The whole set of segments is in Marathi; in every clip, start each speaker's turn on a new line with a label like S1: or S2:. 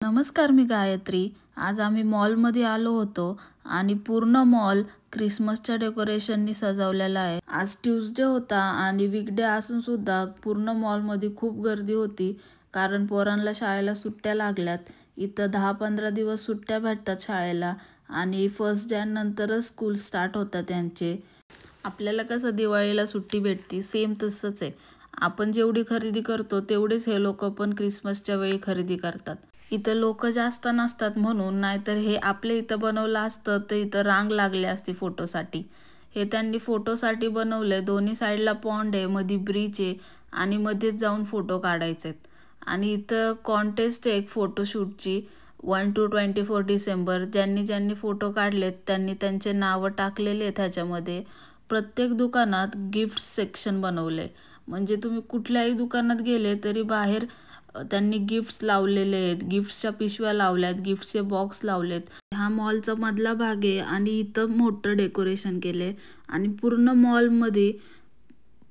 S1: नमस्कार, मी गायत्री. आज आम्ही मॉलमध्ये आलो होतो आणि पूर्ण मॉल ख्रिसमसच्या डेकोरेशननी सजवलेला आहे. आज ट्यूसडे होता आणि वीकडे असून सुद्धा पूर्ण मॉलमध्ये खूप गर्दी होती, कारण पोरांना शाळेला सुट्ट्या लागल्यात. इथं 10-15 दिवस सुट्ट्या भेटतात शाळेला आणि 1 जॅन नंतरच स्कूल स्टार्ट होतात त्यांचे. आपल्याला कसं दिवाळीला सुट्टी भेटते, सेम तसंच आहे. आपण जेवढी खरेदी करतो तेवढेच हे लोक पण ख्रिसमसच्या वेळी खरेदी करतात. इथं लोक जास्त नसतात म्हणून, नाहीतर हे आपल्या इथं बनवलं असतं तर इथं रांग लागली असती फोटोसाठी. हे त्यांनी फोटोसाठी बनवलं. दोन्ही साईडला पॉन्ड आहे, मध्ये ब्रिज आहे आणि मध्येच जाऊन फोटो काढायचे. आणि इथं कॉन्टेस्ट आहे एक फोटोशूटची 1 to 24 डिसेंबर. ज्यांनी ज्यांनी फोटो काढलेत त्यांनी त्यांचे नावं टाकलेले आहेत ह्याच्यामध्ये. प्रत्येक दुकानात गिफ्ट सेक्शन बनवले, म्हणजे तुम्ही कुठल्याही दुकानात गेले तरी बाहेर त्यांनी गिफ्ट्स लावलेले आहेत, गिफ्ट्सच्या पिशव्या लावल्यात, गिफ्टचे बॉक्स लावलेत. हा मॉलचा मधला भाग आहे आणि इथं मोठं डेकोरेशन केले आणि पूर्ण मॉलमध्ये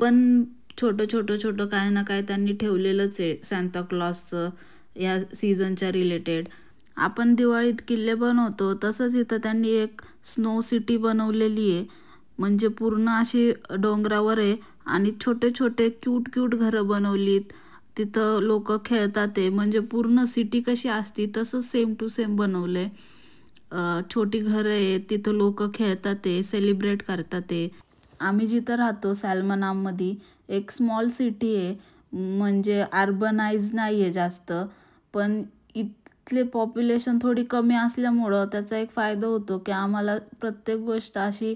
S1: पण छोटं काय ना काय त्यांनी ठेवलेलंच आहे सांता क्लॉसचं या सीझनच्या रिलेटेड. आपण दिवाळीत किल्ले बनवतो तसंच इथं त्यांनी एक स्नो सिटी बनवलेली आहे, म्हणजे पूर्ण अशी डोंगरावर आहे आणि छोटे क्यूट घरं बनवलीत. तिथं लोक खेळतात ते, म्हणजे पूर्ण सिटी कशी असती तसंच सेम टू सेम बनवले. छोटी घरं आहेत, तिथं लोक खेळतात ते, सेलिब्रेट करतात ते. आम्ही जिथं राहतो सॅल्मनामध्ये एक स्मॉल सिटी आहे, म्हणजे अर्बनाइज नाही आहे जास्त, पण इथले पॉप्युलेशन थोडी कमी असल्यामुळं त्याचा एक फायदा होतो की आम्हाला प्रत्येक गोष्ट अशी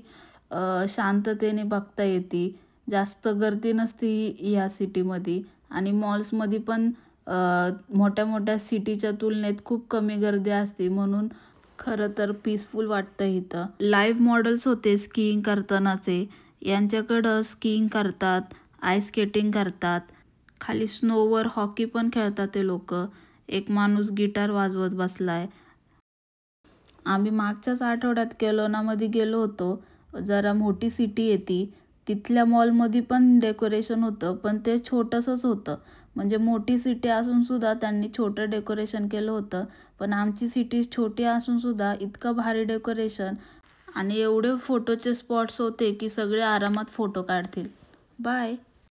S1: शांततेने बघता येते. जास्त गर्दी नसती या सिटीमध्ये आणि मॉल्समध्ये पण मोठ्या सिटीच्या तुलनेत खूप कमी गर्दी असते, म्हणून खरं तर पीसफुल वाटतं इथं. लाईव्ह मॉडेल्स होते स्कीइंग करतानाचे, यांच्याकडं स्कीइंग करतात, आईस स्केटिंग करतात, खाली स्नोवर हॉकी पण खेळतात ते लोक. एक माणूस गिटार वाजवत बसलाय. आम्ही मागच्याच आठवड्यात केलोनामध्ये गेलो होतो. जरा मोठी सिटी आहे ती. तिथल्या मॉलमध्ये पण डेकोरेशन होतं, पण ते छोटंसंच होतं. म्हणजे मोठी सिटी असून सुद्धा त्यांनी छोटं डेकोरेशन केलं होतं. पण आमची सिटी छोटी असून सुद्धा इतकं भारी डेकोरेशन आणि एवढे फोटोचे स्पॉट्स होते की सगळे आरामात फोटो काढतील. बाय.